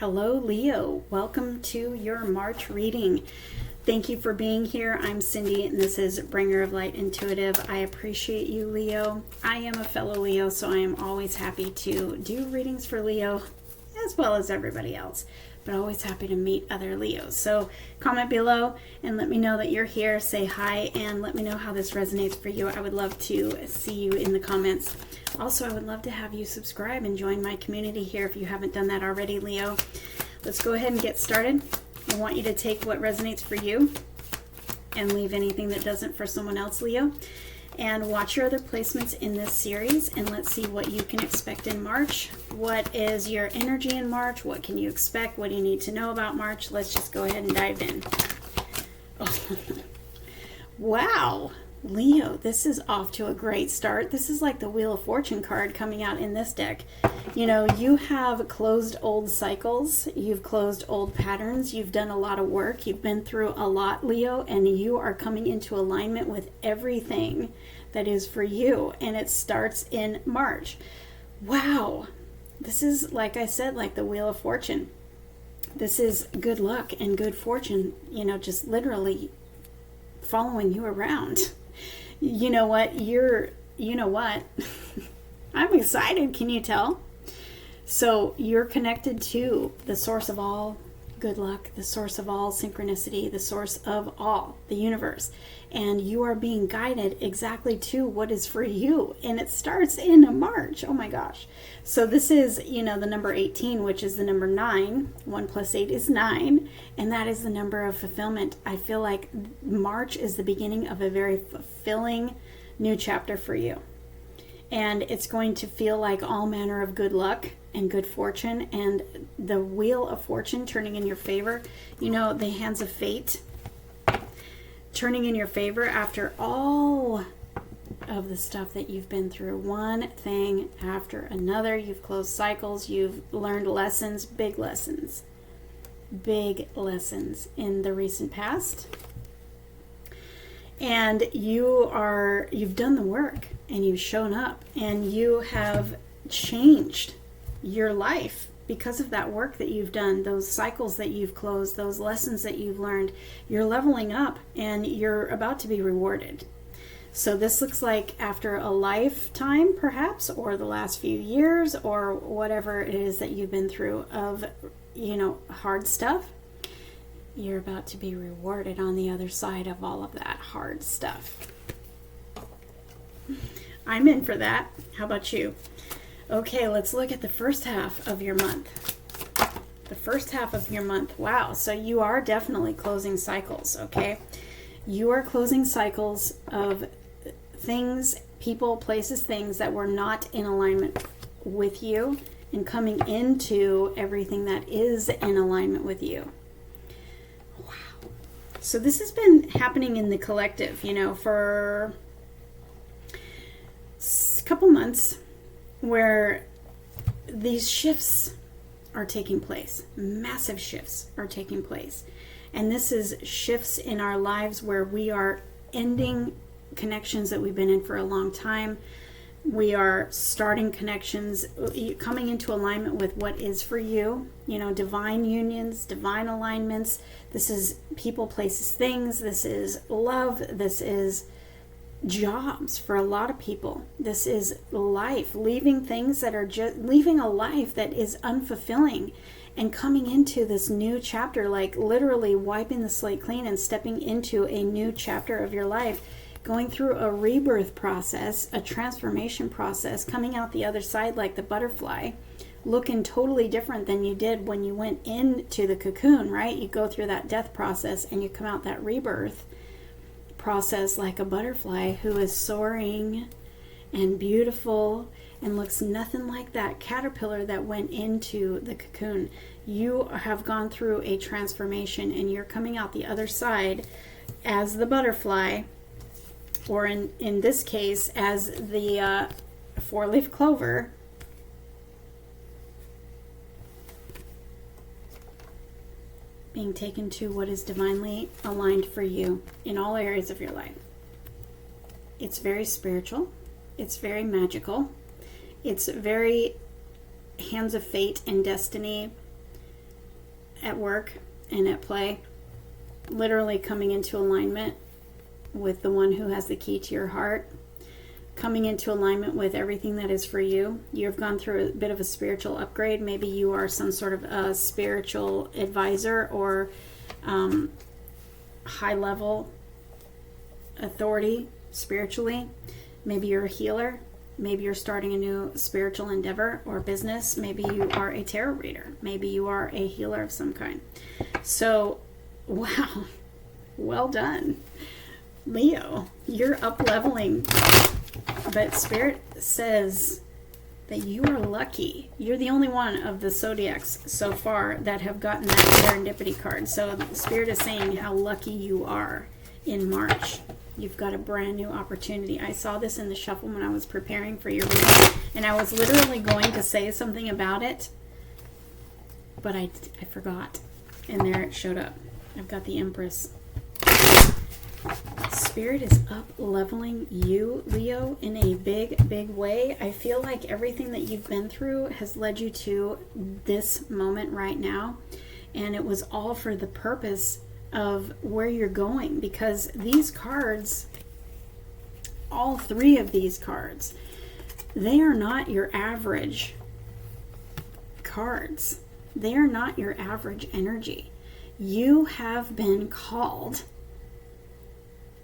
Hello, Leo. Welcome to your March reading. Thank you for being here. I'm Cindy, and this is Bringer of Light Intuitive. I appreciate you, Leo. I am a fellow Leo, so I am always happy to do readings for Leo, as well as everybody else, but always happy to meet other Leos. So comment below and let me know that you're here. Say hi and let me know how this resonates for you. I would love to see you in the comments. Also, I would love to have you subscribe and join my community here if you haven't done that already, Leo. Let's go ahead and get started. I want you to take what resonates for you and leave anything that doesn't for someone else, Leo. And watch your other placements in this series, and let's see what you can expect in March. What is your energy in March? What can you expect? What do you need to know about March? Let's just go ahead and dive in. Oh. Wow, Leo, this is off to a great start. This is like the Wheel of Fortune card coming out in this deck. You know, you have closed old cycles, you've closed old patterns, you've done a lot of work, you've been through a lot, Leo, and you are coming into alignment with everything that is for you, and it starts in March. Wow, this is, like I said, like the Wheel of Fortune. This is good luck and good fortune, you know, just literally following you around. You know what? You know what? I'm excited. Can you tell? So you're connected to the source of all good luck, the source of all synchronicity, the source of all, the universe. And you are being guided exactly to what is for you. And it starts in March. Oh my gosh. So this is, you know, the number 18, which is the number 9. 1 plus 8 is 9. And that is the number of fulfillment. I feel like March is the beginning of a very fulfilling new chapter for you. And it's going to feel like all manner of good luck and good fortune, and the Wheel of Fortune turning in your favor. You know, the hands of fate turning in your favor after all of the stuff that you've been through. One thing after another. You've closed cycles. You've learned lessons, big lessons in the recent past. And you've done the work, and you've shown up, and you have changed your life because of that work that you've done, those cycles that you've closed, those lessons that you've learned. You're leveling up, and you're about to be rewarded. So this looks like after a lifetime, perhaps, or the last few years, or whatever it is that you've been through of, you know, hard stuff. You're about to be rewarded on the other side of all of that hard stuff. I'm in for that. How about you? Okay, let's look at the first half of your month. The first half of your month. Wow, so you are definitely closing cycles, okay? You are closing cycles of things, people, places, things that were not in alignment with you, and coming into everything that is in alignment with you. Wow. So this has been happening in the collective, you know, for a couple months, where these shifts are taking place. Massive shifts are taking place. And this is shifts in our lives where we are ending connections that we've been in for a long time. We are starting connections, coming into alignment with what is for you. You know, divine unions, divine alignments. This is people, places, things. This is love. This is jobs for a lot of people. This is life, leaving things that are just leaving a life that is unfulfilling and coming into this new chapter, like literally wiping the slate clean and stepping into a new chapter of your life, going through a rebirth process, a transformation process, coming out the other side like the butterfly, looking totally different than you did when you went into the cocoon, right? You go through that death process and you come out that rebirth process like a butterfly who is soaring and beautiful and looks nothing like that caterpillar that went into the cocoon. You have gone through a transformation, and you're coming out the other side as the butterfly, or in this case as the four-leaf clover, being taken to what is divinely aligned for you in all areas of your life. It's very spiritual. It's very magical. It's very hands of fate and destiny. at work and at play, literally coming into alignment with the one who has the key to your heart, coming into alignment with everything that is for you. You've gone through a bit of a spiritual upgrade. Maybe you are some sort of a spiritual advisor or high level authority spiritually. Maybe you're a healer. Maybe you're starting a new spiritual endeavor or business. Maybe you are a tarot reader. Maybe you are a healer of some kind. So, wow, well done. Leo, you're up leveling. But Spirit says that you are lucky. You're the only one of the zodiacs so far that have gotten that serendipity card. So Spirit is saying how lucky you are in March. You've got a brand new opportunity. I saw this in the shuffle when I was preparing for your reading, and I was literally going to say something about it, but I forgot. And there it showed up. I've got the Empress. Spirit is up leveling you, Leo, in a big, big way. I feel like everything that you've been through has led you to this moment right now. And it was all for the purpose of where you're going. Because these cards, all three of these cards, they are not your average cards. They are not your average energy. You have been called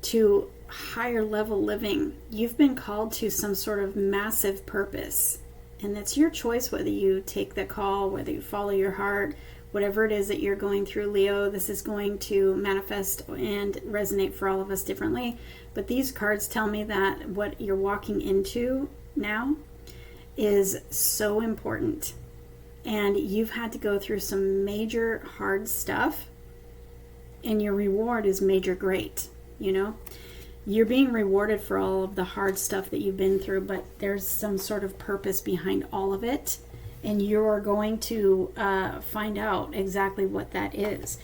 to higher level living. You've been called to some sort of massive purpose, and it's your choice whether you take the call, whether you follow your heart, whatever it is that you're going through. Leo, this is going to manifest and resonate for all of us differently, but these cards tell me that what you're walking into now is so important, and you've had to go through some major hard stuff, and your reward is major great. You know, you're being rewarded for all of the hard stuff that you've been through, but there's some sort of purpose behind all of it, and you're going to find out exactly what that is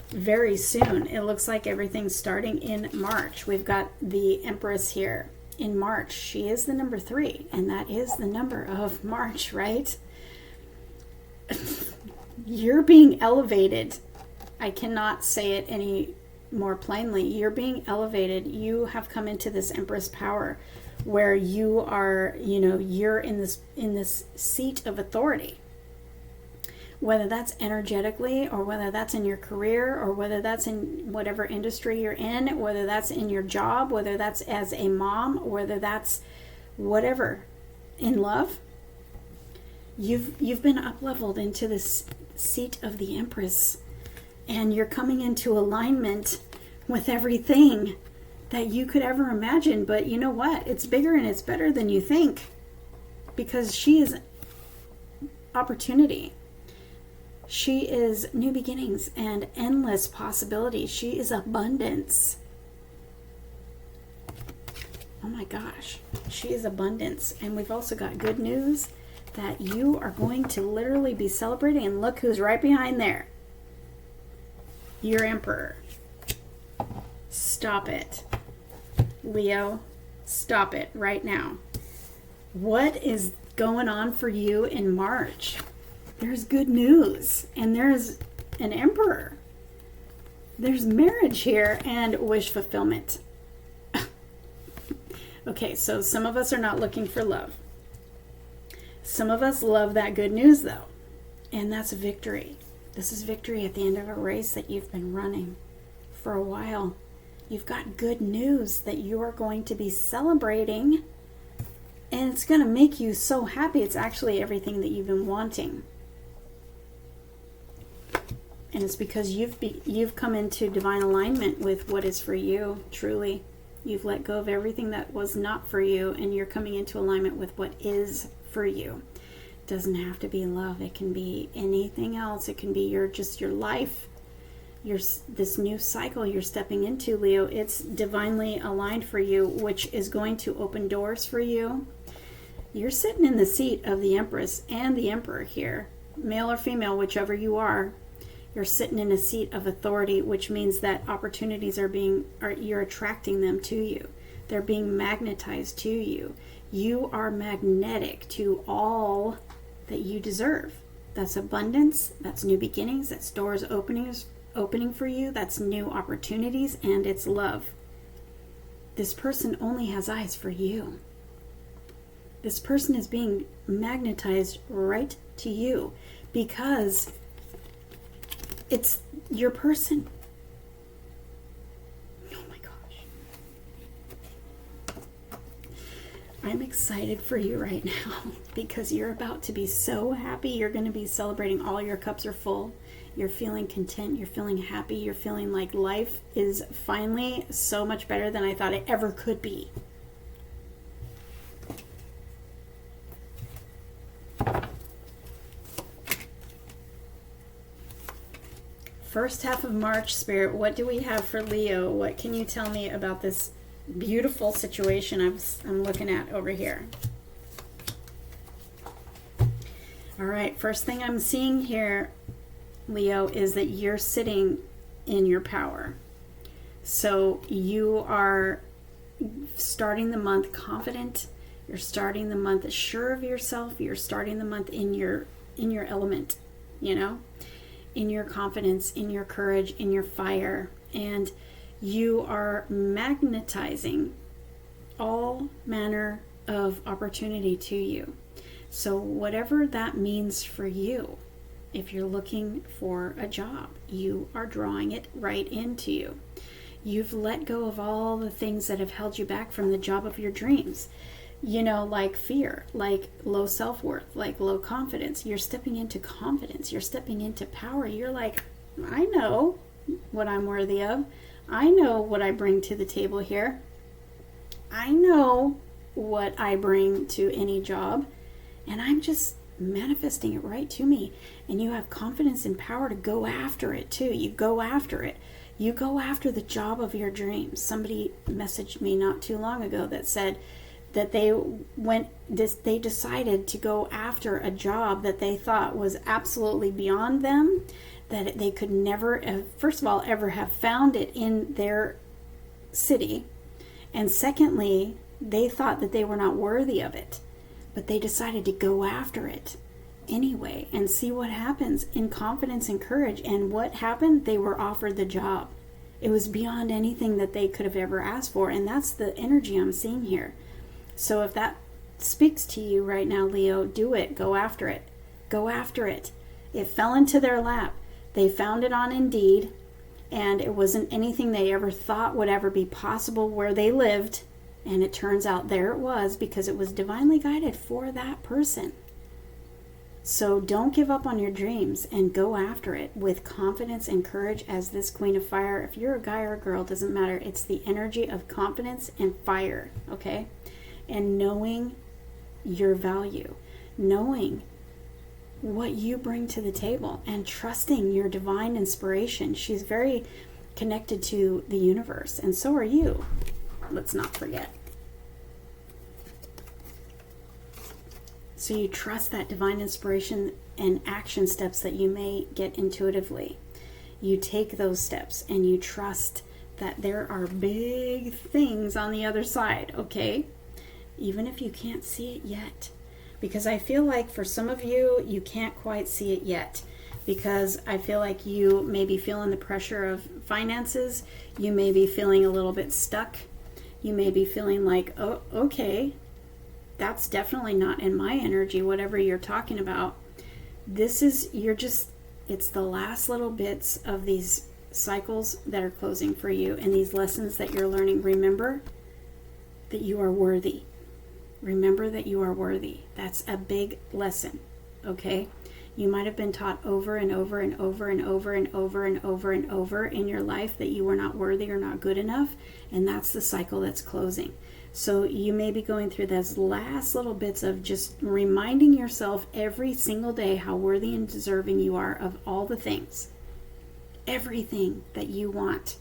very soon. It looks like everything's starting in March. We've got the Empress here in March. She is the number 3, and that is the number of March, right? You're being elevated. I cannot say it any more plainly. You're being elevated. You have come into this Empress power where you are, you're in this seat of authority. Whether that's energetically, or whether that's in your career, or whether that's in whatever industry you're in, whether that's in your job, whether that's as a mom, whether that's whatever, in love, you've been up-leveled into this seat of the Empress. And you're coming into alignment with everything that you could ever imagine. But you know what? It's bigger and it's better than you think. Because she is opportunity. She is new beginnings and endless possibilities. She is abundance. Oh my gosh. She is abundance. And we've also got good news that you are going to literally be celebrating. And look who's right behind there. Your Emperor. Stop it. Leo, stop it right now. What is going on for you in March? There's good news, and there's an Emperor. There's marriage here and wish fulfillment. Okay, so some of us are not looking for love. Some of us love that good news, though, and that's victory. This is victory at the end of a race that you've been running for a while. You've got good news that you are going to be celebrating, and it's going to make you so happy. It's actually everything that you've been wanting. And it's because you've come into divine alignment with what is for you, truly. You've let go of everything that was not for you, and you're coming into alignment with what is for you. Doesn't have to be love. It can be anything else. It can be your life, this new cycle you're stepping into, Leo. It's divinely aligned for you, which is going to open doors for you. You're sitting in the seat of the Empress and the Emperor here, male or female, whichever you are. You're sitting in a seat of authority, which means that opportunities you're attracting them to you. They're being magnetized to you. You are magnetic to all that you deserve. That's abundance, that's new beginnings, that's doors opening for you, that's new opportunities, and it's love. This person only has eyes for you. This person is being magnetized right to you because it's your person. Oh my gosh. I'm excited for you right now because you're about to be so happy. You're going to be celebrating. All your cups are full. You're feeling content. You're feeling happy. You're feeling like life is finally so much better than I thought it ever could be. First half of March, Spirit, what do we have for Leo? What can you tell me about this beautiful situation I'm looking at over here? All right, first thing I'm seeing here, Leo, is that you're sitting in your power. So you are starting the month confident. You're starting the month sure of yourself. You're starting the month in your element, you know? In your confidence, in your courage, in your fire, and you are magnetizing all manner of opportunity to you. So whatever that means for you, if you're looking for a job, you are drawing it right into you. You've let go of all the things that have held you back from the job of your dreams. You know, like fear, like low self-worth, like low confidence. You're stepping into confidence. You're stepping into power. You're like, I know what I'm worthy of. I know what I bring to the table here. I know what I bring to any job. And I'm just manifesting it right to me. And you have confidence and power to go after it too. You go after it. You go after the job of your dreams. Somebody messaged me not too long ago that said, that they decided to go after a job that they thought was absolutely beyond them, that they could never, first of all, ever have found it in their city. And secondly, they thought that they were not worthy of it, but they decided to go after it anyway and see what happens in confidence and courage. And what happened? They were offered the job. It was beyond anything that they could have ever asked for. And that's the energy I'm seeing here. So if that speaks to you right now, Leo, do it. Go after it. Go after it. It fell into their lap. They found it on Indeed, and it wasn't anything they ever thought would ever be possible where they lived. And it turns out there it was, because it was divinely guided for that person. So don't give up on your dreams and go after it with confidence and courage as this Queen of Fire. If you're a guy or a girl, doesn't matter. It's the energy of confidence and fire, okay? And knowing your value, knowing what you bring to the table, and trusting your divine inspiration. She's very connected to the universe, and so are you. Let's not forget. So you trust that divine inspiration and action steps that you may get intuitively. You take those steps and you trust that there are big things on the other side, okay? Even if you can't see it yet. Because I feel like for some of you, you can't quite see it yet. Because I feel like you may be feeling the pressure of finances. You may be feeling a little bit stuck. You may be feeling like, oh, okay, that's definitely not in my energy, whatever you're talking about. It's the last little bits of these cycles that are closing for you and these lessons that you're learning. Remember that you are worthy. Remember that you are worthy. That's a big lesson, okay? You might have been taught over and over and over and over and over and over and over in your life that you were not worthy or not good enough, and that's the cycle that's closing. So you may be going through those last little bits of just reminding yourself every single day how worthy and deserving you are of all the things. Everything that you want,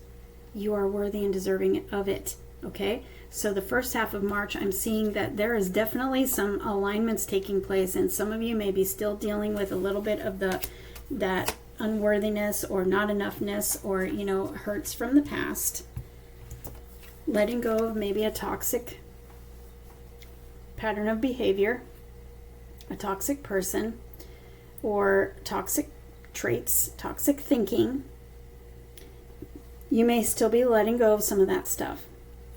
you are worthy and deserving of it, okay? So the first half of March, I'm seeing that there is definitely some alignments taking place, and some of you may be still dealing with a little bit of that unworthiness or not enoughness, or hurts from the past. Letting go of maybe a toxic pattern of behavior, a toxic person, or toxic traits, toxic thinking, you may still be letting go of some of that stuff,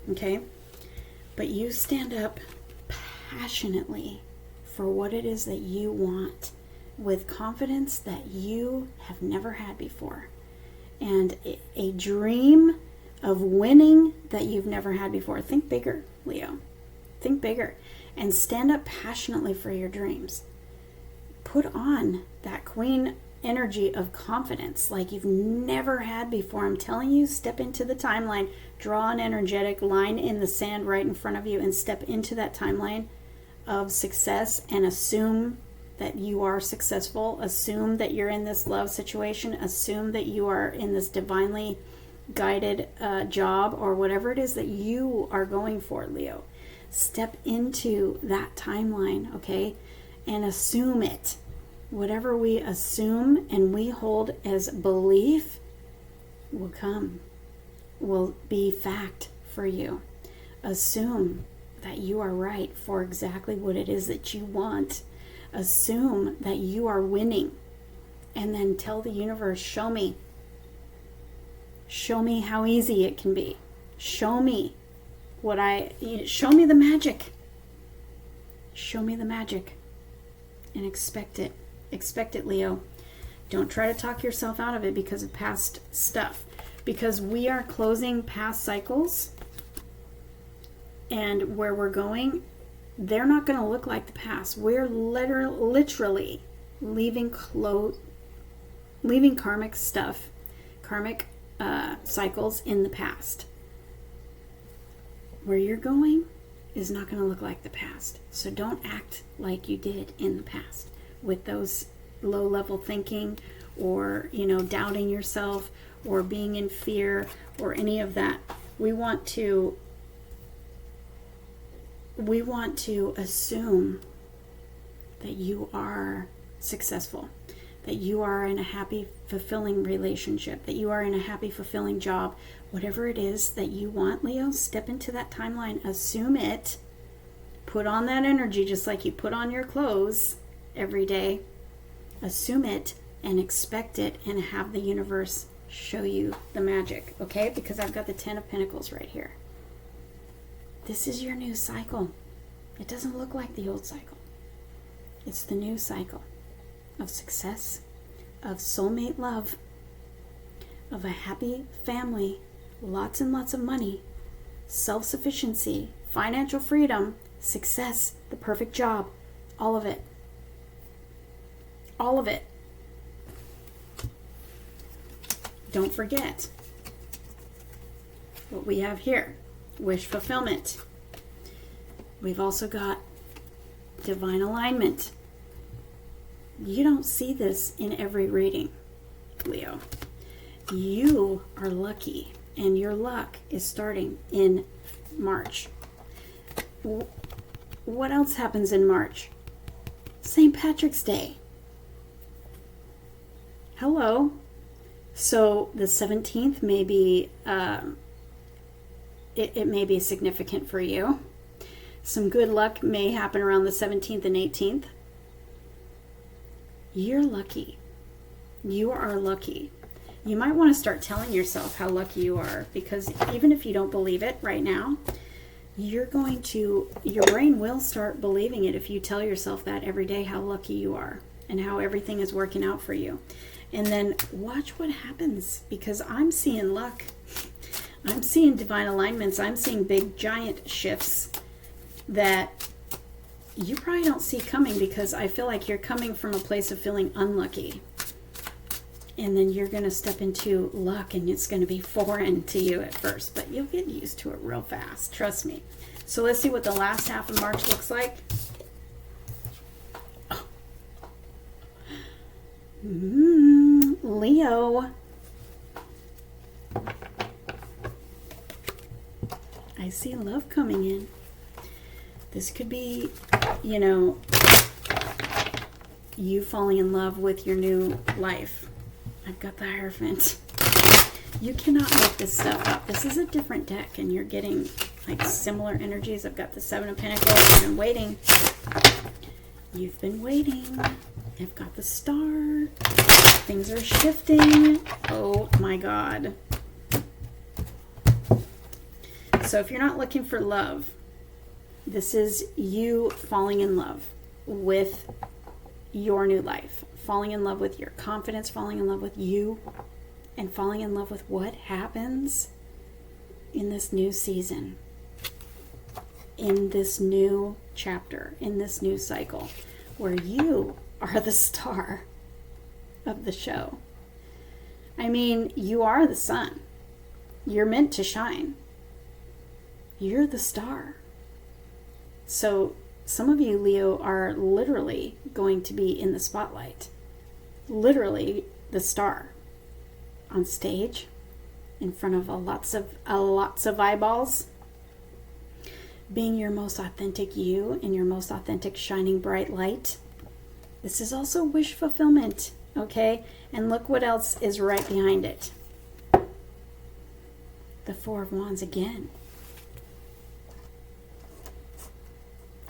okay? But you stand up passionately for what it is that you want with confidence that you have never had before, and a dream of winning that you've never had before. Think bigger, Leo. Think bigger and stand up passionately for your dreams. Put on that queen energy of confidence like you've never had before. I'm telling you, step into the timeline, draw an energetic line in the sand right in front of you, and step into that timeline of success and assume that you are successful. Assume that you're in this love situation. Assume that you are in this divinely guided job or whatever it is that you are going for, Leo. Step into that timeline, okay? And assume it. Whatever we assume and we hold as belief will come, will be fact for you. Assume that you are right for exactly what it is that you want. Assume that you are winning. And then tell the universe, show me. Show me how easy it can be. Show me show me the magic. Show me the magic. And expect it. Expect it, Leo. Don't try to talk yourself out of it because of past stuff. Because we are closing past cycles. And where we're going, they're not going to look like the past. We're literally leaving karmic stuff, karmic cycles in the past. Where you're going is not going to look like the past. So don't act like you did in the past with those low-level thinking or, doubting yourself or being in fear or any of that. We want to assume that you are successful, that you are in a happy, fulfilling relationship, that you are in a happy, fulfilling job. Whatever it is that you want, Leo, step into that timeline, assume it, put on that energy just like you put on your clothes every day. Assume it and expect it and have the universe show you the magic, okay? Because I've got the 10 of Pentacles right here. This is your new cycle. It doesn't look like the old cycle. It's the new cycle of success, of soulmate love, of a happy family, lots and lots of money, self-sufficiency, financial freedom, success, the perfect job, all of it. All of it. Don't forget what we have here. Wish fulfillment. We've also got divine alignment. You don't see this in every reading, Leo. You are lucky, and your luck is starting in March. What else happens in March? St. Patrick's Day. Hello. So the 17th may be it may be significant for you. Some good luck may happen around the 17th and 18th. You're lucky. You are lucky. You might want to start telling yourself how lucky you are, because even if you don't believe it right now, your brain will start believing it if you tell yourself that every day, how lucky you are and how everything is working out for you. And then watch what happens, because I'm seeing luck. I'm seeing divine alignments. I'm seeing big, giant shifts that you probably don't see coming, because I feel like you're coming from a place of feeling unlucky. And then you're going to step into luck, and it's going to be foreign to you at first, but you'll get used to it real fast. Trust me. So let's see what the last half of March looks like. Oh. Leo. I see love coming in. This could be, you falling in love with your new life. I've got the Hierophant. You cannot make this stuff up. This is a different deck, and you're getting like similar energies. I've got the 7 of Pentacles. You've been waiting. You've been waiting. I've got the Star. Things are shifting. Oh my God. So if you're not looking for love, this is you falling in love with your new life, falling in love with your confidence, falling in love with you, and falling in love with what happens in this new season, in this new chapter, in this new cycle, where you are the star of the show. I mean, you are the sun. You're meant to shine. You're the star. So some of you, Leo, are literally going to be in the spotlight. Literally the star. On stage, in front of lots of eyeballs. Being your most authentic you in your most authentic shining bright light. This is also wish fulfillment, okay? And look what else is right behind it. The Four of Wands again.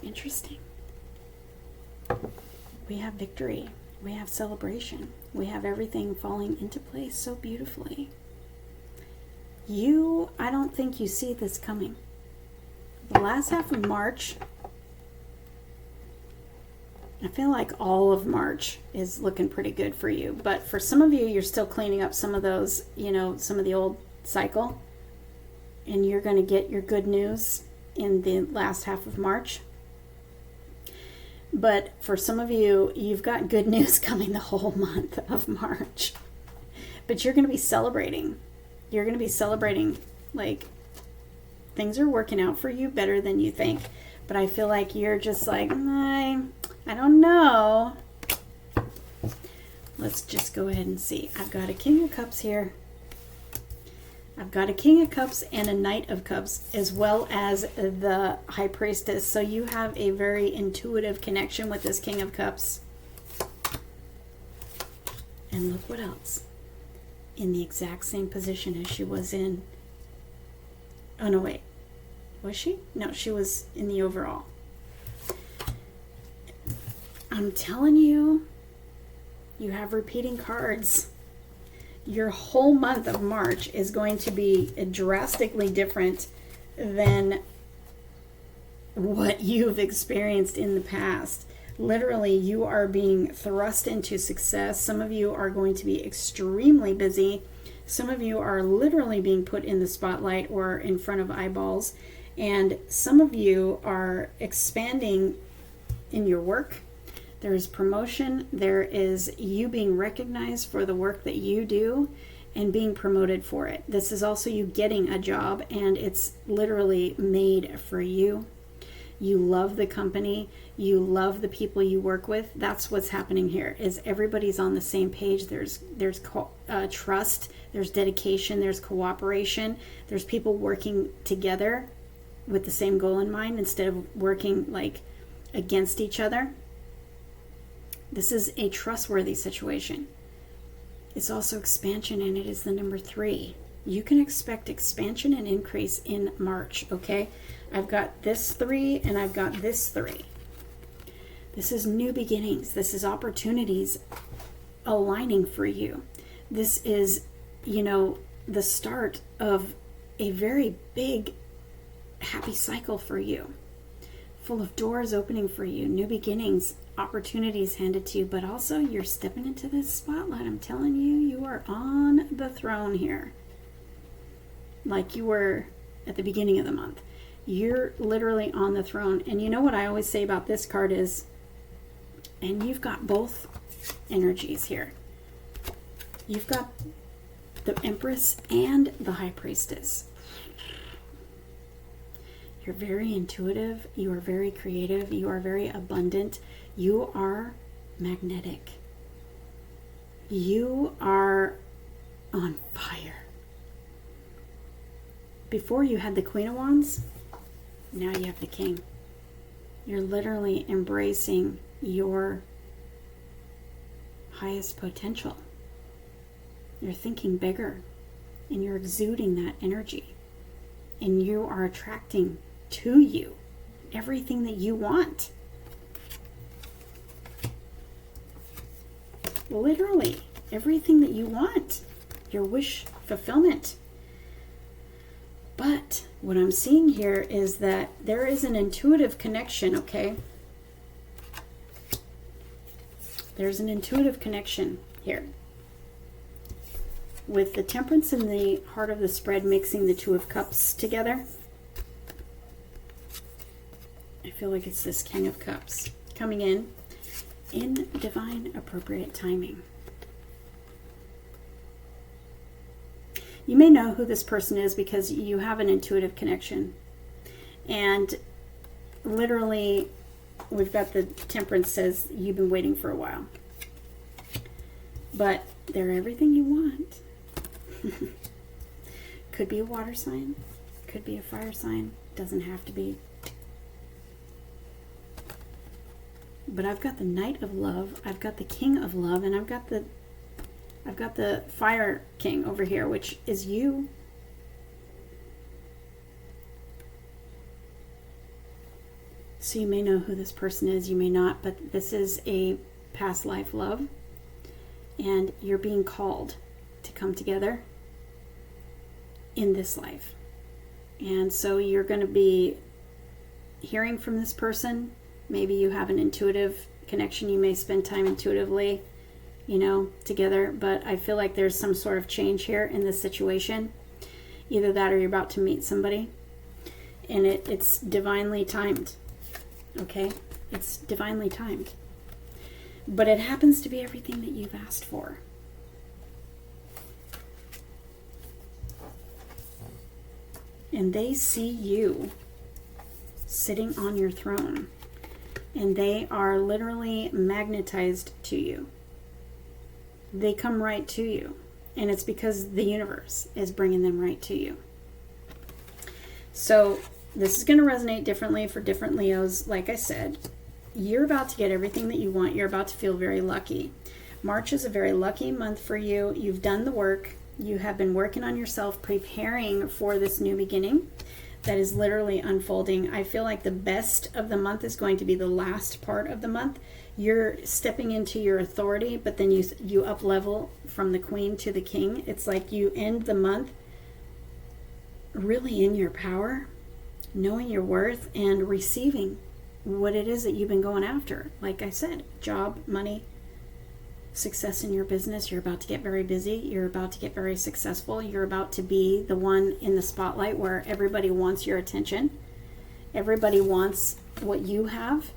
Interesting. We have victory. We have celebration. We have everything falling into place so beautifully. I don't think you see this coming. The last half of March, I feel like all of March is looking pretty good for you. But for some of you, you're still cleaning up some of those, some of the old cycle. And you're going to get your good news in the last half of March. But for some of you, you've got good news coming the whole month of March. But you're going to be celebrating. You're going to be celebrating, like, things are working out for you better than you think. But I feel like you're just like, I don't know. Let's just go ahead and see. I've got a King of Cups here. I've got a King of Cups and a Knight of Cups, as well as the High Priestess. So you have a very intuitive connection with this King of Cups. And look what else. In the exact same position as she was in. Oh, no, wait. Was she? No, she was in the overall. I'm telling you, you have repeating cards. Your whole month of March is going to be drastically different than what you've experienced in the past. Literally, you are being thrust into success. Some of you are going to be extremely busy. Some of you are literally being put in the spotlight or in front of eyeballs. And some of you are expanding in your work. There is promotion. There is you being recognized for the work that you do and being promoted for it. This is also you getting a job, and it's literally made for you. You love the company. You love the people you work with. That's what's happening here, is everybody's on the same page. There's trust. There's dedication. There's cooperation. There's people working together with the same goal in mind instead of working like against each other. This is a trustworthy situation. It's also expansion, and it is the number 3. You can expect expansion and increase in March, okay? I've got this 3 and I've got this 3. This is new beginnings. This is opportunities aligning for you. This is, the start of a very big, happy cycle for you. Full of doors opening for you, new beginnings, opportunities handed to you, but also you're stepping into this spotlight. I'm telling you, you are on the throne here. Like you were at the beginning of the month. You're literally on the throne. And you know what I always say about this card is, and you've got both energies here. You've got the Empress and the High Priestess. You're very intuitive. You are very creative. You are very abundant. You are magnetic. You are on fire. Before you had the Queen of Wands, now you have the King. You're literally embracing your highest potential. You're thinking bigger, and you're exuding that energy. And you are attracting to you everything that you want. literally everything that you want, your wish fulfillment. But what I'm seeing here is that there is an intuitive connection, okay? There's an intuitive connection here. With the Temperance and the Heart of the Spread mixing the Two of Cups together, I feel like it's this King of Cups coming in divine appropriate timing. You may know who this person is because you have an intuitive connection. And literally, we've got the Temperance says you've been waiting for a while. But they're everything you want. Could be a water sign, could be a fire sign, doesn't have to be. But I've got the Knight of Love, I've got the King of Love, and I've got the Fire King over here, which is you. So you may know who this person is, you may not, but this is a past life love, and you're being called to come together in this life. And so you're going to be hearing from this person. Maybe you have an intuitive connection. You may spend time intuitively, together. But I feel like there's some sort of change here in this situation. Either that or you're about to meet somebody. And it's divinely timed. Okay? It's divinely timed. But it happens to be everything that you've asked for. And they see you sitting on your throne. And they are literally magnetized to you. They come right to you. And it's because the universe is bringing them right to you. So this is going to resonate differently for different Leos. Like I said, you're about to get everything that you want. You're about to feel very lucky. March is a very lucky month for you. You've done the work. You have been working on yourself, preparing for this new beginning that is literally unfolding. I feel like the best of the month is going to be the last part of the month. You're stepping into your authority, but then you up level from the Queen to the King. It's like you end the month really in your power, knowing your worth, and receiving what it is that you've been going after. Like I said, job, money, success in your business. You're about to get very busy. You're about to get very successful. You're about to be the one in the spotlight where everybody wants your attention. Everybody wants what you have.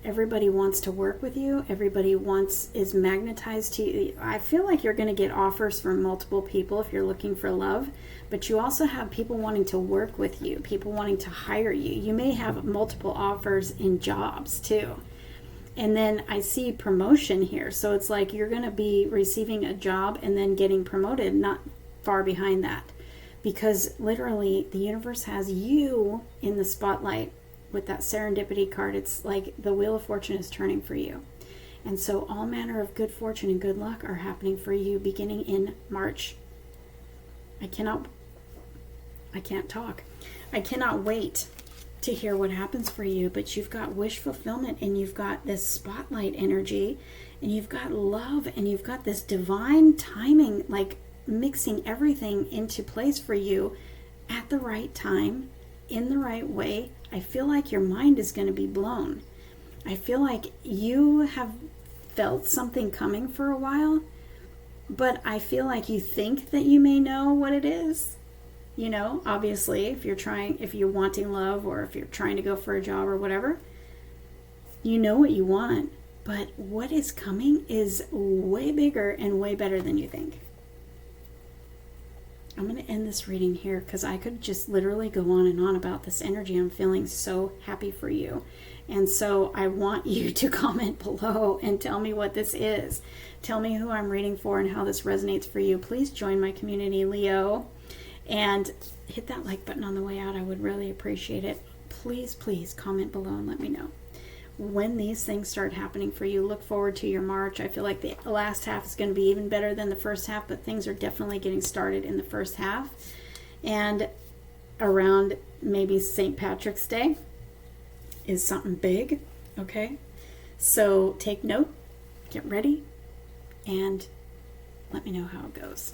Everybody wants to work with you. Everybody is magnetized to you. I feel like you're going to get offers from multiple people if you're looking for love, but you also have people wanting to work with you, people wanting to hire you. You may have multiple offers in jobs too. And then I see promotion here. So it's like you're going to be receiving a job and then getting promoted, not far behind that. Because literally the universe has you in the spotlight with that serendipity card. It's like the Wheel of Fortune is turning for you. And so all manner of good fortune and good luck are happening for you beginning in March. I can't talk. I cannot wait to hear what happens for you, but you've got wish fulfillment, and you've got this spotlight energy, and you've got love, and you've got this divine timing, like mixing everything into place for you at the right time, in the right way. I feel like your mind is going to be blown. I feel like you have felt something coming for a while, but I feel like you think that you may know what it is. Obviously, if you're wanting love, or if you're trying to go for a job or whatever, you know what you want. But what is coming is way bigger and way better than you think. I'm going to end this reading here because I could just literally go on and on about this energy. I'm feeling so happy for you. And so I want you to comment below and tell me what this is. Tell me who I'm reading for and how this resonates for you. Please join my community, Leo. And hit that like button on the way out. I would really appreciate it. Please, please comment below and let me know when these things start happening for you. Look forward to your March. I feel like the last half is going to be even better than the first half, but things are definitely getting started in the first half. And around maybe St. Patrick's Day is something big, okay? So take note, get ready, and let me know how it goes.